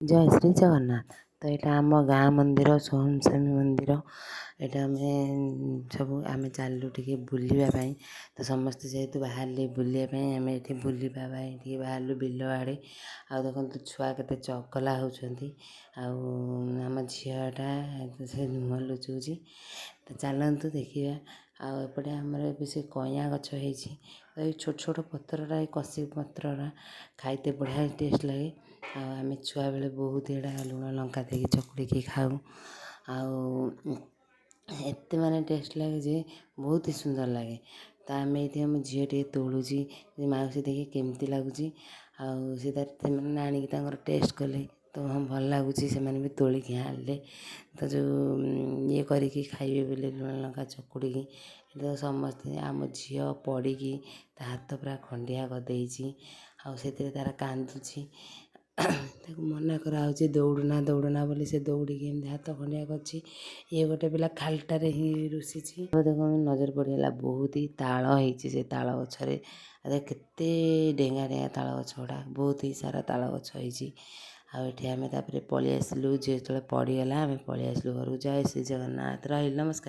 जय श्री जगन्नाथ। तो यहाँ आम गाँ मंदिर सोहमस्वामी मंदिर एटा आमे सब आमे चलू टे बुलापी तो समस्ते जेहेतु बाहर बुलापी आम ये बुलापी बाहर बिल आड़े आ देखो छुआ के चगला होती आम झीटा से मुह लुचुची तो चलतु देखा आपटे आमर से कईया गछ हो छोट छोट पत्ररा कषि पत्ररा खाइते बढ़िया टेस्ट लगे आम छुआ बेले बहुत एड़ा लुण लंका देकी चकुड़ी खाऊ एते माने टेस्ट लगे जे बहुत ही सुंदर लगे। तो आम ये आम झील टे तोलुची मौसी देखे केमती लगुच आनिक टेस्ट कले तो हाँ भल लगुच से भी तोलिकी आनिले तो जो ये करिकी खाइबे बोले लुण लंका चकुड़ी तो समस्ते आम झी पड़ी हाथ पूरा खंडिया करदे तार कांदुची मना कराऊँच दौड़ना दौड़ना बोली से दौड़ी हाथ खंडिया कर ये गोटे पिला खालटारे ही रुषि देखो नजर पड़गला बहुत ही ताल होती से ताल गछरे केते डेंगा डेंगा ताल गछ गुड़ा बहुत ही सारा ताल गछ होती आम पलि आसलु जो पड़गला आम पलि आसलु घर। जय श्री जगन्नाथ। रही नमस्कार।